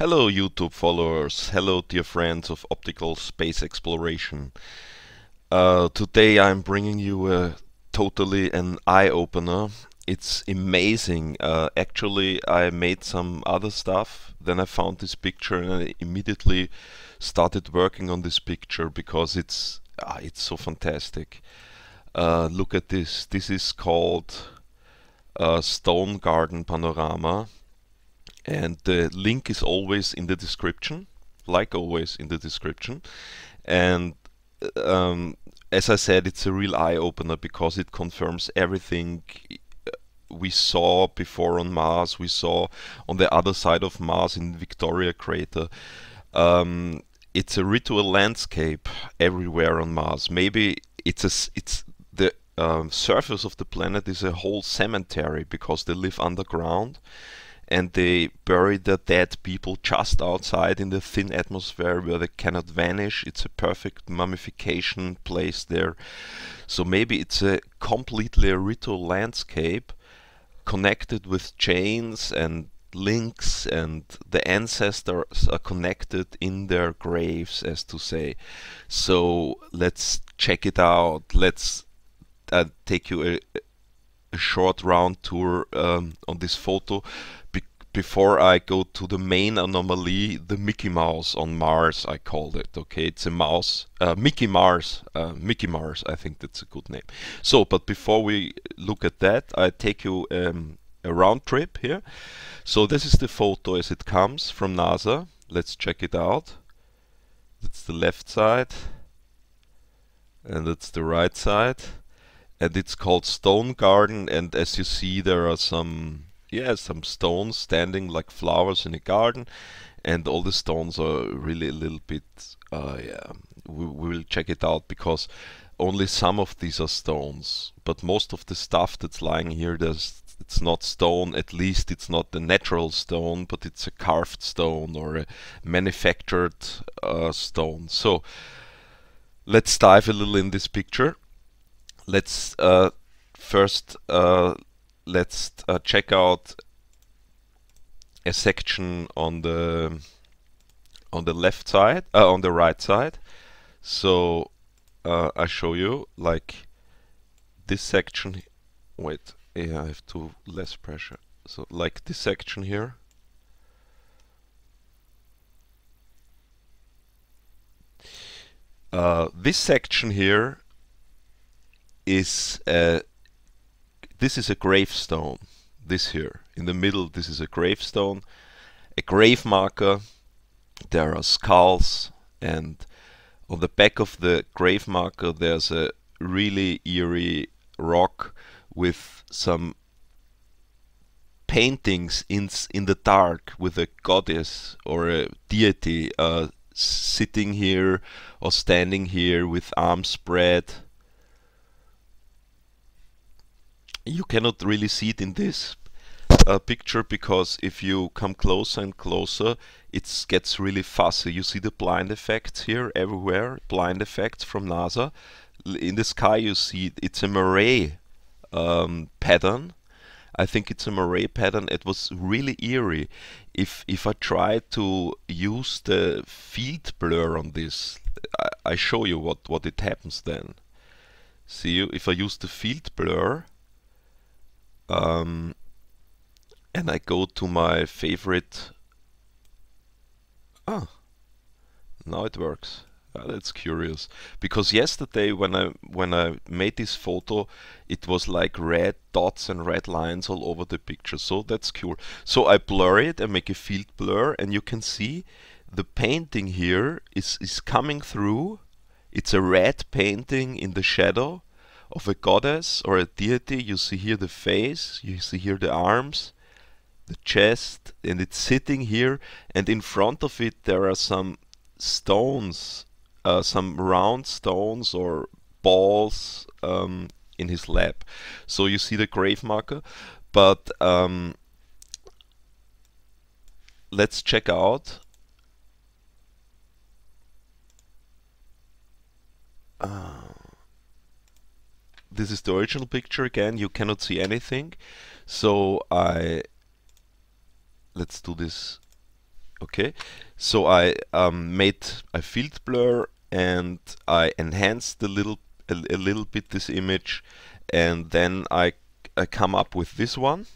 Hello YouTube followers, hello dear friends of optical space exploration. Today I'm bringing you totally an eye-opener. It's amazing. Actually I made some other stuff, then I found this picture and I immediately started working on this picture because it's so fantastic. Look at this. This is called Stone Garden Panorama. And the link is always in the description, like always in the description. And um, as I said, it's a real eye-opener because it confirms everything we saw before on Mars, we saw on the other side of Mars in Victoria crater. Um, it's a ritual landscape everywhere on Mars. Maybe it's the surface of the planet is a whole cemetery because they live underground and they bury the dead people just outside in the thin atmosphere where they cannot vanish. It's a perfect mummification place there. So maybe it's a completely a ritual landscape connected with chains and links, and the ancestors are connected in their graves, as to say. So let's check it out. Let's take you a short round tour on this photo before I go to the main anomaly, the Mickey Mouse on Mars, I called it. Okay, it's a mouse, Mickey Mars, Mickey Mars. I think that's a good name. So, but before we look at that, I take you a round trip here. So this is the photo as it comes from NASA. Let's check it out. That's the left side, and that's the right side, and it's called Stone Garden. And as you see, there are some stones standing like flowers in a garden, and all the stones are really a little bit yeah, we will check it out because only some of these are stones, but most of the stuff that's lying here, it's not stone. At least it's not the natural stone, but it's a carved stone or a manufactured stone. So let's dive a little in this picture. Let's first let's check out a section on the left side, on the right side. So I show you like this section. Wait, yeah, I have to less pressure. So like this section here. This section here is this is a gravestone. This here in the middle, this is a gravestone, a grave marker. There are skulls, and on the back of the grave marker there's a really eerie rock with some paintings in the dark with a goddess or a deity sitting here or standing here with arms spread. You cannot really see it in this picture because if you come closer and closer it gets really fuzzy. You see the blind effects here everywhere, blind effects from NASA. In the sky you see it's a moray pattern. I think it's a moray pattern. It was really eerie. If I try to use the field blur on this, I show you what it happens then. See, if I use the field blur, and I go to my favorite. Ah, now it works. That's curious because yesterday when I made this photo, it was like red dots and red lines all over the picture. So that's cool. So I blur it and make a field blur, and you can see the painting here is coming through. It's a red painting in the shadow of a goddess or a deity. You see here the face, you see here the arms, the chest, and it's sitting here, and in front of it there are some stones, some round stones or balls in his lap. So you see the grave marker, but let's check out this is the original picture again. You cannot see anything, so let's do this Okay, so I made a field blur and I enhanced a little bit this image, and then I come up with this one.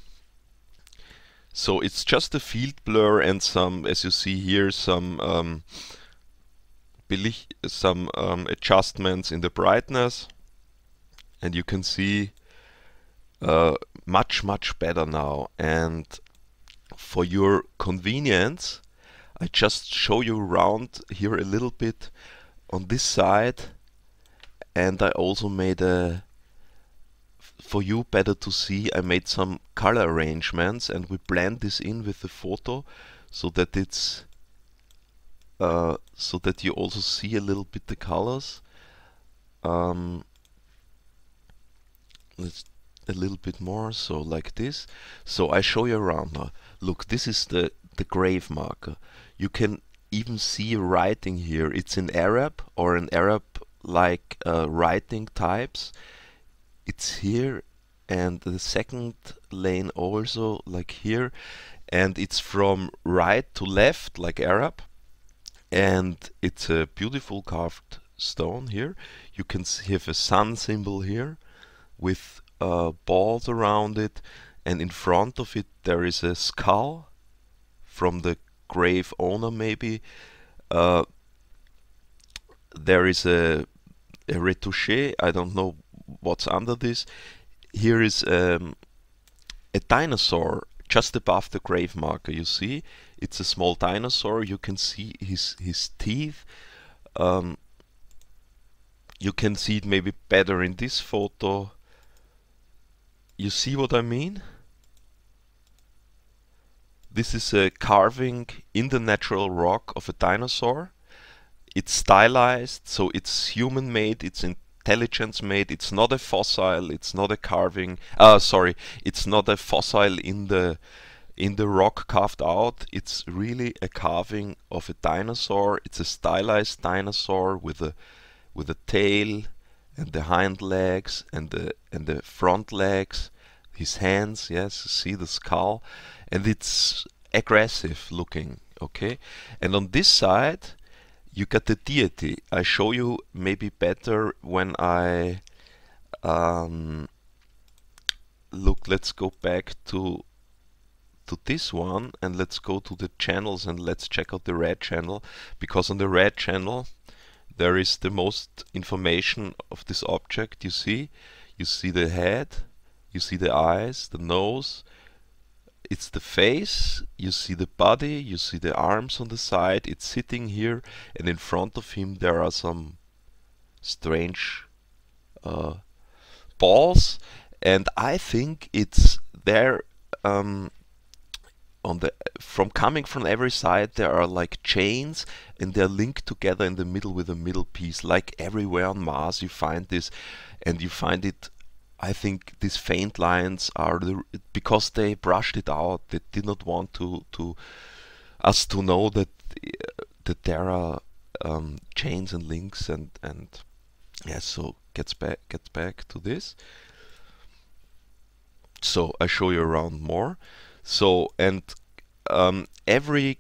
So it's just a field blur and some, as you see here, some adjustments in the brightness, and you can see much better now. And for your convenience, I just show you around here a little bit on this side, and I also made for you better to see, I made some color arrangements, and we blend this in with the photo so that it's so that you also see a little bit the colors. Let's a little bit more, so like this. So I show you around now. Look, this is the grave marker. You can even see writing here. It's in Arab or an Arab like writing types. It's here, and the second lane also like here, and it's from right to left like Arab, and it's a beautiful carved stone here. You can have a sun symbol here with balls around it, and in front of it there is a skull from the grave owner maybe. There is a retouché, I don't know what's under this. Here is a dinosaur just above the grave marker, you see? It's a small dinosaur, you can see his teeth. You can see it maybe better in this photo. You see what I mean? This is a carving in the natural rock of a dinosaur. It's stylized, so it's human made, it's intelligence made, it's not a fossil, it's not a carving, sorry, it's not a fossil in the rock carved out. It's really a carving of a dinosaur. It's a stylized dinosaur with a tail and the hind legs and the front legs, his hands, yes, see the skull, and it's aggressive looking, okay? And on this side you got the deity. I show you maybe better when I look, let's go back to this one, and let's go to the channels and let's check out the red channel, because on the red channel there is the most information of this object. You see the head, you see the eyes, the nose, it's the face, you see the body, you see the arms on the side, it's sitting here, and in front of him there are some strange balls, and I think it's there on the coming from every side. There are like chains, and they're linked together in the middle with a middle piece. Like everywhere on Mars you find this, and you find it. I think these faint lines are because they brushed it out. They did not want to us to know that there are chains and links, and yeah. So gets back to this. So I show you around more. So, and every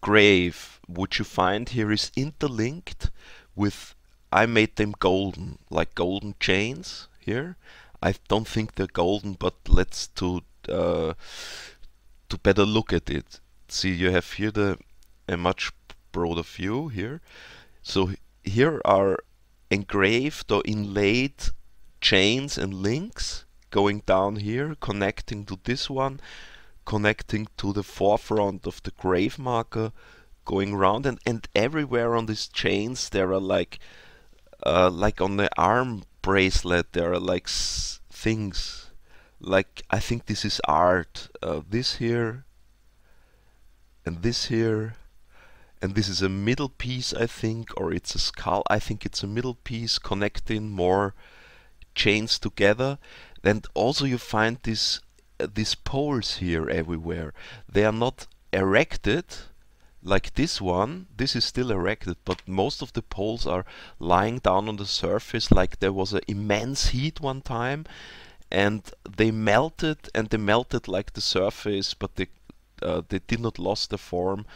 grave which you find here is interlinked with, I made them golden, like golden chains here. I don't think they're golden, but let's to better look at it. See, you have here a much broader view here. So here are engraved or inlaid chains and links going down here, connecting to this one, connecting to the forefront of the grave marker, going around, and everywhere on these chains there are like on the arm bracelet there are like things, like I think this is art, this here and this here, and this is a middle piece I think, or it's a skull. I think it's a middle piece connecting more chains together. And also you find these poles here everywhere. They are not erected like this one. This is still erected, but most of the poles are lying down on the surface, like there was an immense heat one time and they melted, and they melted like the surface, but they did not lose the form.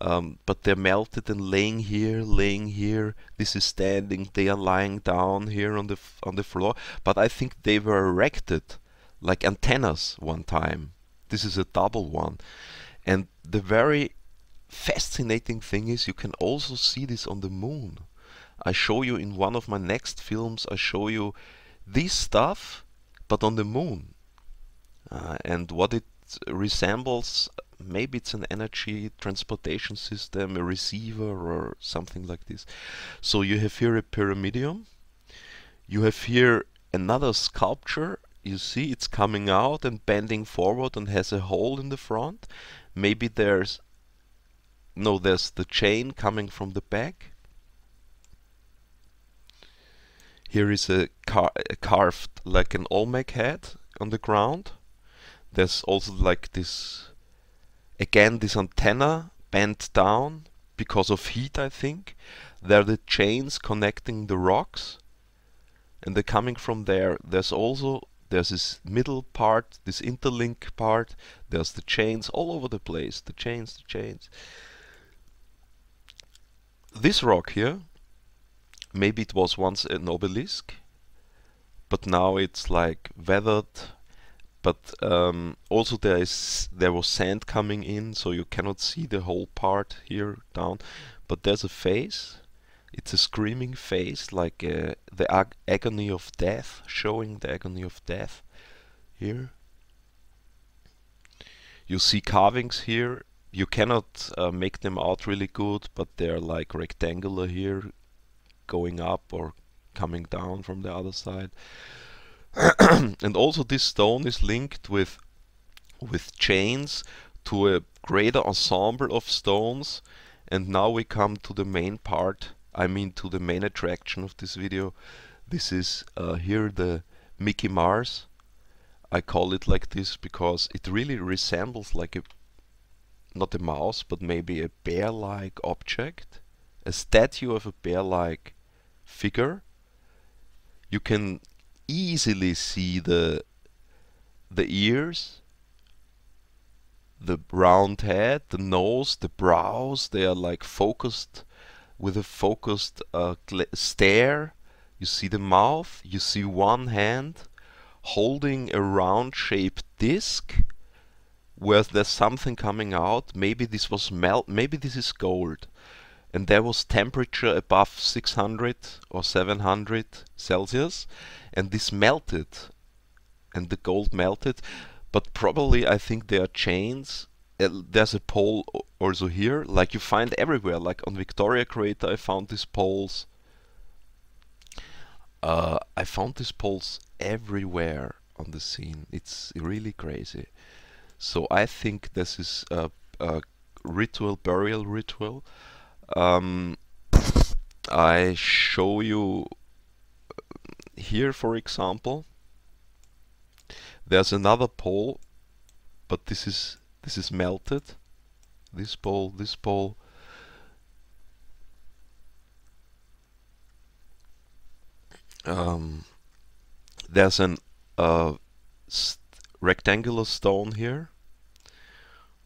but they're melted and laying here, laying here. This is standing. They are lying down here on the floor. But I think they were erected like antennas one time. This is a double one. And the very fascinating thing is you can also see this on the moon. I show you in one of my next films, I show you this stuff, but on the moon. And what it resembles, maybe it's an energy transportation system, a receiver or something like this. So you have here a pyramidion. You have here another sculpture. You see it's coming out and bending forward and has a hole in the front. Maybe there's the chain coming from the back. Here is a carved like an Olmec head on the ground. There's also like this, again, this antenna bent down because of heat, I think. There are the chains connecting the rocks, and they're coming from there. There's this middle part, this interlink part. There's the chains all over the place. The chains. This rock here, maybe it was once an obelisk, but now it's like weathered. But also there was sand coming in, so you cannot see the whole part here down. But there's a face. It's a screaming face, like the agony of death, showing the agony of death here. You see carvings here. You cannot make them out really good, but they're like rectangular here, going up or coming down from the other side. And also this stone is linked with chains to a greater ensemble of stones. And now we come to the main part, I mean to the main attraction of this video. This is here the Mickey Mars. I call it like this because it really resembles like not a mouse, but maybe a bear-like object, a statue of a bear-like figure. You can easily see the ears, the round head, the nose, the brows. They are like focused with a focused stare. You see the mouth. You see one hand holding a round-shaped disc where there's something coming out. Maybe this was maybe this is gold. And there was temperature above 600 or 700 Celsius, and this melted, and the gold melted. But probably I think there are chains. There's a pole also here, like you find everywhere. Like on Victoria Crater, I found these poles. I found these poles everywhere on the scene. It's really crazy. So I think this is a burial ritual. I show you here, for example, there's another pole, but this is melted. This pole. There's an rectangular stone here.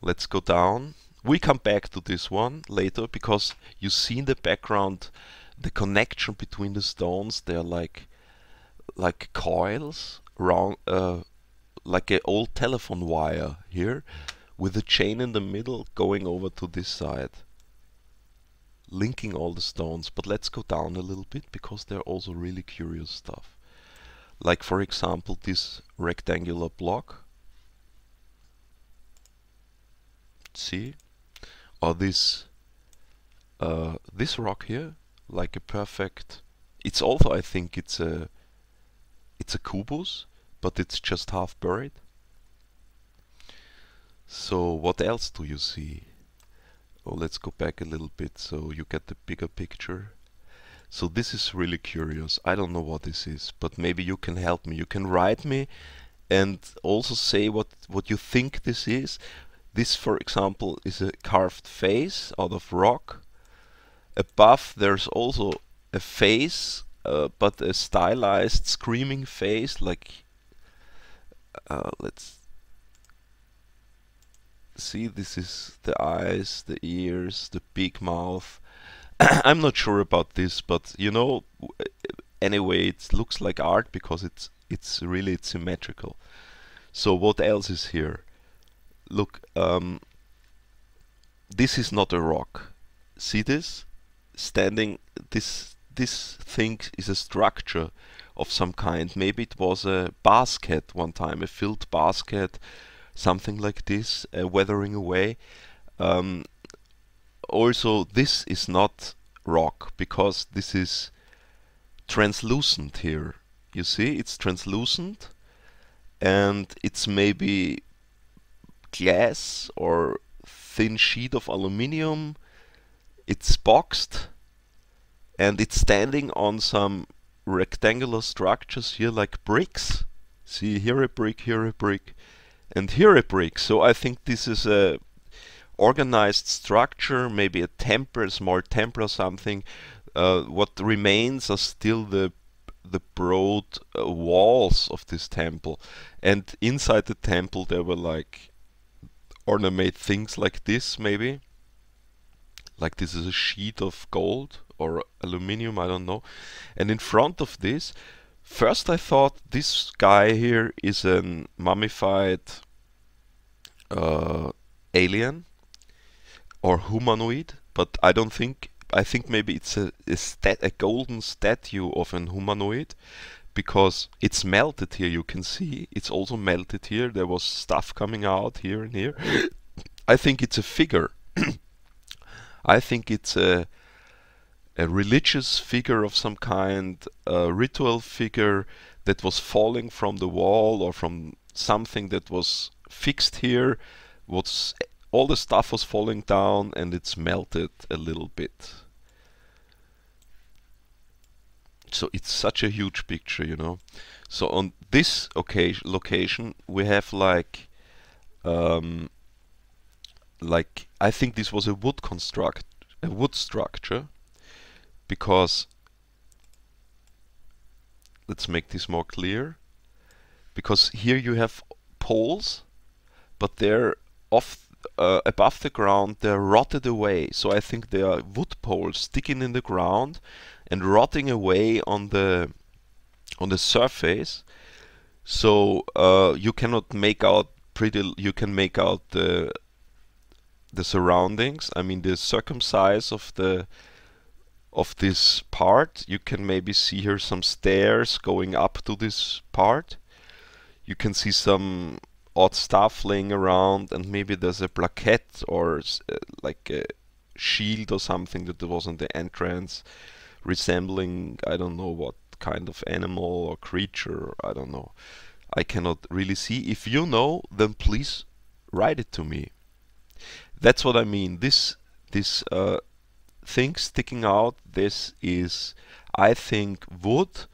Let's go down. We come back to this one later because you see in the background the connection between the stones. They're like coils around, like an old telephone wire here, with a chain in the middle going over to this side, linking all the stones. But let's go down a little bit because there are also really curious stuff. Like for example this rectangular block. See? Or this rock here, like a perfect. It's also, I think it's a kubus, but it's just half buried. So what else do you see? Oh, let's go back a little bit so you get the bigger picture. So this is really curious. I don't know what this is, but maybe you can help me. You can write me and also say what you think this is. This, for example, is a carved face out of rock. Above there's also a face, but a stylized screaming face, like let's See, this is the eyes, the ears, the big mouth. I'm not sure about this, but you know, anyway, it looks like art because it's symmetrical. So what else is here? Look, this is not a rock. See this? Standing, this thing is a structure of some kind. Maybe it was a basket one time, a filled basket, something like this, weathering away. Um, Also, this is not rock because this is translucent here. You see, it's translucent and it's maybe glass or thin sheet of aluminium. It's boxed and it's standing on some rectangular structures here like bricks. See, here a brick, and here a brick. So I think this is a organized structure, maybe a temple, a small temple or something. What remains are still the broad walls of this temple, and inside the temple there were like ornate things like this, maybe like this is a sheet of gold or aluminium, I don't know. And in front of this, first I thought this guy here is an mummified alien or humanoid, but I don't think. I think maybe it's a golden statue of an humanoid because it's melted here. You can see it's also melted here. There was stuff coming out here and here. I think it's a figure. I think it's a religious figure of some kind, a ritual figure that was falling from the wall or from something that was fixed here. All the stuff was falling down and it's melted a little bit. So it's such a huge picture, you know. So on this location we have like I think this was a wood structure, because let's make this more clear, because here you have poles, but they're off above the ground, they're rotted away. So I think they are wood poles sticking in the ground and rotting away on the surface. So you cannot make out you can make out the surroundings. I mean the circumcise of this part. You can maybe see here some stairs going up to this part. You can see some odd stuff laying around, and maybe there's a plaquette or like a shield or something that was on the entrance, resembling I don't know what kind of animal or creature. I don't know. I cannot really see. If you know, then please write it to me. That's what I mean. This thing sticking out, this is, I think, wood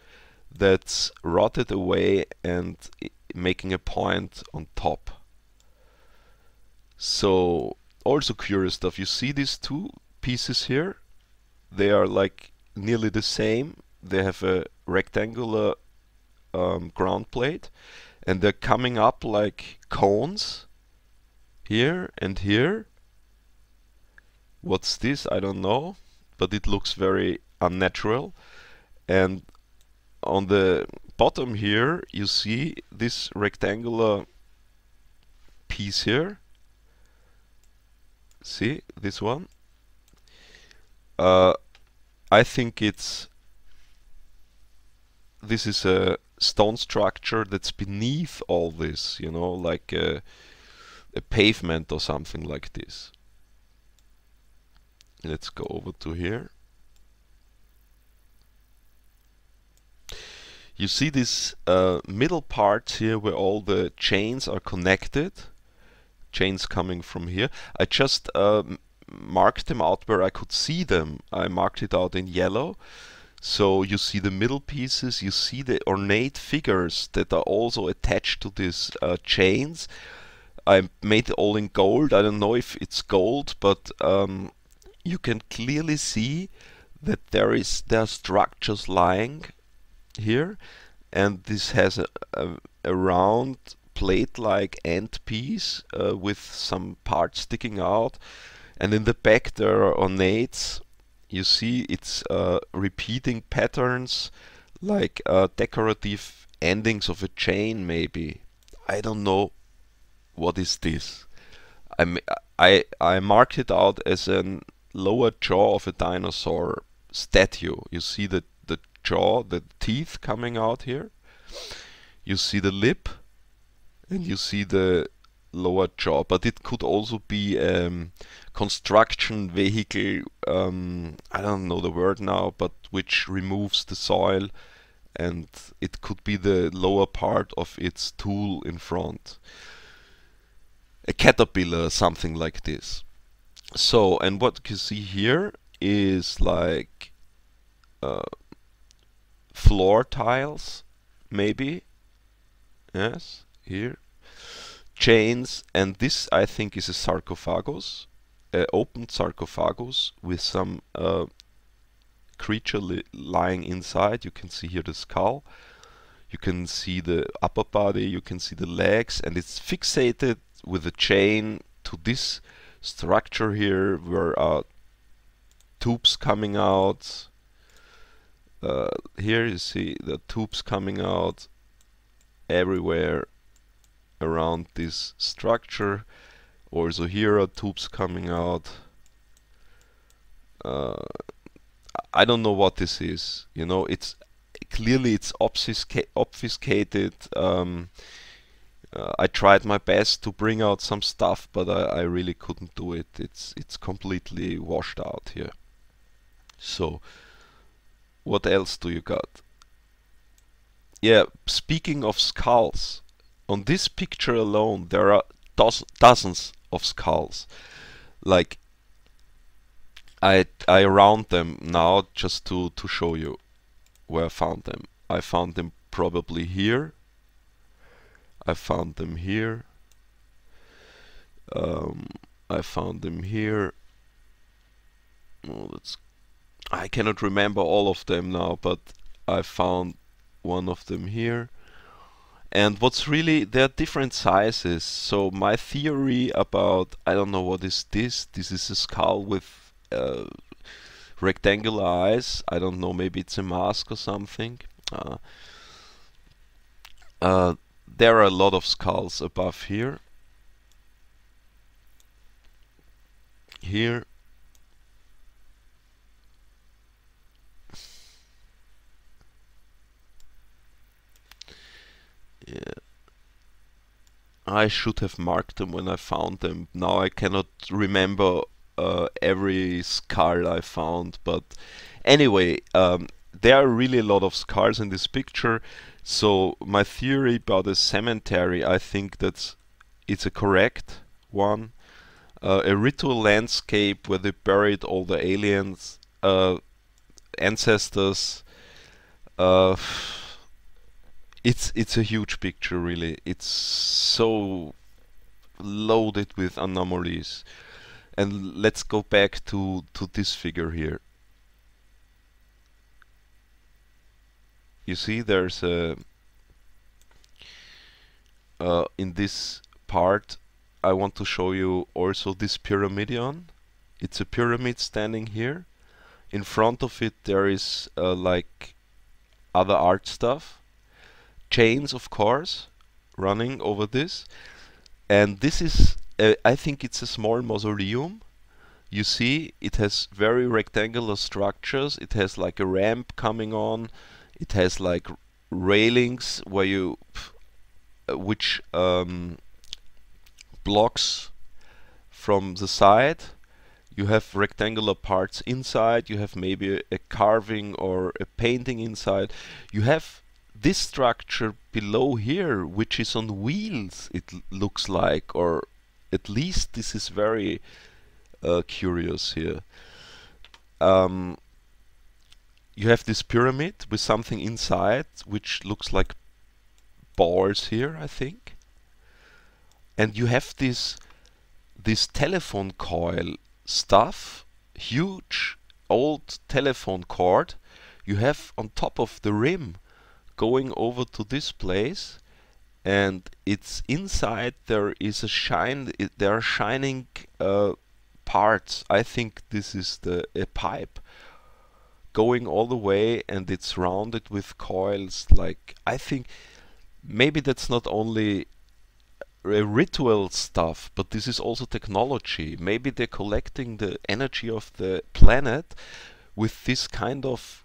that's rotted away and making a point on top. So also curious stuff. You see these two pieces here? They are like nearly the same. They have a rectangular ground plate, and they're coming up like cones here and here. What's this? I don't know, but it looks very unnatural. And on the bottom here you see this rectangular piece here. See this one? I think this is a stone structure that's beneath all this, you know, like a pavement or something like this. Let's go over to here. You see this middle part here where all the chains are connected, chains coming from here. I just marked them out where I could see them. I marked it out in yellow. So you see the middle pieces, you see the ornate figures that are also attached to these chains. I made it all in gold. I don't know if it's gold, but you can clearly see that there are structures lying here, and this has a round plate-like end piece with some parts sticking out, and in the back there are ornates. You see it's repeating patterns like decorative endings of a chain maybe. I don't know what is this. I marked it out as a lower jaw of a dinosaur statue. You see the jaw, the teeth coming out here. You see the lip, and you see the lower jaw. But it could also be construction vehicle. I don't know the word now, but which removes the soil, and it could be the lower part of its tool in front. A caterpillar, something like this. So, and what you see here is like floor tiles, maybe. Yes, here. Chains, and this I think is a sarcophagus, open sarcophagus with some creature lying inside. You can see here the skull, you can see the upper body, you can see the legs, and it's fixated with a chain to this structure here where tubes coming out. Here you see the tubes coming out everywhere around this structure. Also here are tubes coming out. I don't know what this is. You know, it's clearly it's obfuscated. I tried my best to bring out some stuff, but I really couldn't do it. It's completely washed out here. So, what else do you got? Yeah, speaking of skulls, on this picture alone there are dozens of skulls. Like, I round them now just to show you where I found them. I found them probably here. I found them here. I found them here. Oh, I cannot remember all of them now, but I found one of them here. And what's really, they're different sizes. So my theory about, I don't know what is this. This is a skull with rectangular eyes. I don't know, maybe it's a mask or something. There are a lot of skulls above here. Here. Yeah. I should have marked them when I found them. Now I cannot remember every skull I found, but anyway, there are really a lot of skulls in this picture. So my theory about a cementary, I think that it's a correct one. A ritual landscape where they buried all the aliens, ancestors. It's a huge picture, really. It's so loaded with anomalies. And let's go back to this figure here. You see, there's a in this part I want to show you also this pyramidion. It's a pyramid standing here. In front of it there is like other art stuff. Chains, of course, running over this. And this is, I think it's a small mausoleum. You see, it has very rectangular structures. It has like a ramp coming on. It has like railings where you, which blocks from the side. You have rectangular parts inside. You have maybe a carving or a painting inside. You have this structure below here, which is on wheels, it looks like, or at least this is very curious here. You have this pyramid with something inside, which looks like balls here, I think. And you have this telephone coil stuff, huge old telephone cord. You have on top of the rim going over to this place, and it's inside there is a shine. There are shining parts. I think this is a pipe going all the way, and it's rounded with coils. Like, I think maybe that's not only a ritual stuff, but this is also technology. Maybe they're collecting the energy of the planet with this kind of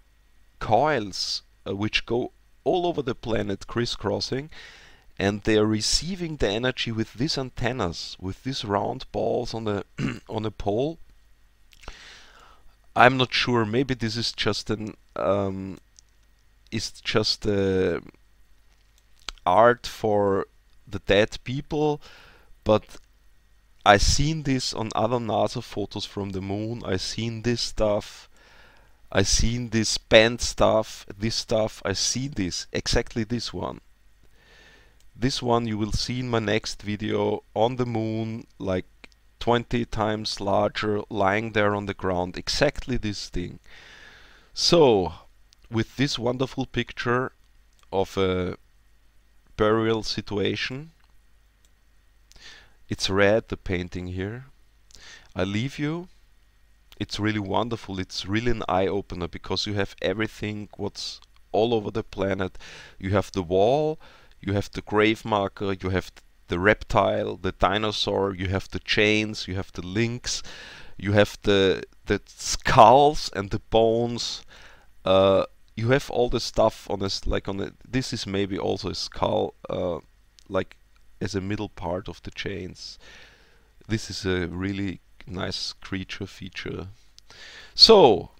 coils which go all over the planet crisscrossing, and they are receiving the energy with these antennas, with these round balls on a on a pole. I'm not sure. Maybe this is just an is just art for the dead people, but I seen this on other NASA photos from the moon. I seen this stuff. I seen this bent stuff. This stuff. I see this exactly this one. This one you will see in my next video on the moon, like 20 times larger, lying there on the ground. Exactly this thing. So, with this wonderful picture of a burial situation, it's red, the painting here, I leave you. It's really wonderful. It's really an eye-opener, because you have everything what's all over the planet. You have the wall, you have the grave marker, you have the reptile, the dinosaur, you have the chains, you have the links, you have the skulls and the bones. You have all the stuff on this, like on a, this is maybe also a skull, like as a middle part of the chains. This is a really nice creature feature. So,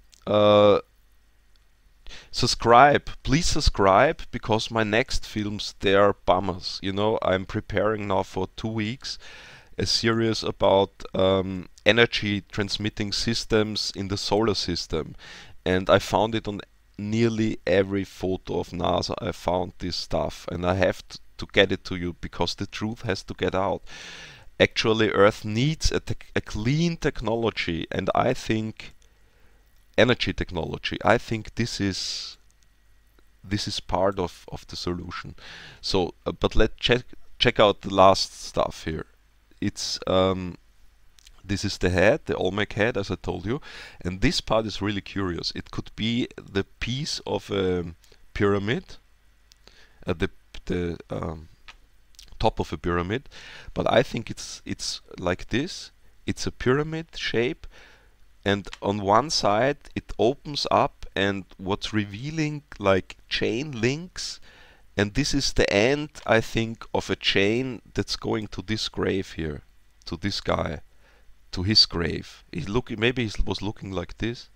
please subscribe, because my next films, they are bummers. You know, I'm preparing now for 2 weeks a series about energy transmitting systems in the solar system, and I found it on nearly every photo of NASA. I found this stuff, and I have to get it to you, because the truth has to get out. Actually, Earth needs a clean technology, and I think energy technology. I think this is part of the solution. So, but let's check out the last stuff here. It's this is the head, the Olmec head, as I told you, and this part is really curious. It could be the piece of a pyramid, the top of a pyramid, but I think it's like this. It's a pyramid shape, and on one side it opens up, and what's revealing like chain links, and this is the end, I think, of a chain that's going to this grave here, to this guy, to his grave. Maybe he was looking like this,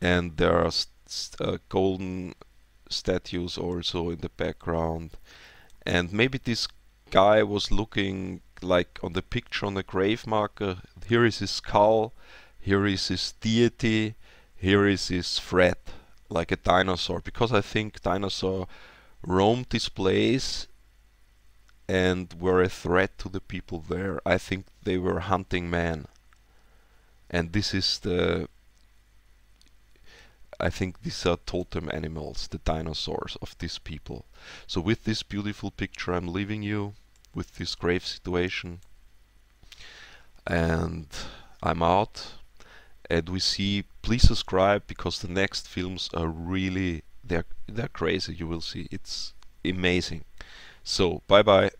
and there are golden statues also in the background, and maybe this guy was looking like on the picture on the grave marker. Here is his skull, here is his deity, here is his threat, like a dinosaur, because I think dinosaurs roamed this place and were a threat to the people there. I think they were hunting man, and this is I think these are totem animals, the dinosaurs of these people. So with this beautiful picture, I'm leaving you with this grave situation, and I'm out. And we see, please subscribe, because the next films are really, they're crazy. You will see, it's amazing. So bye bye.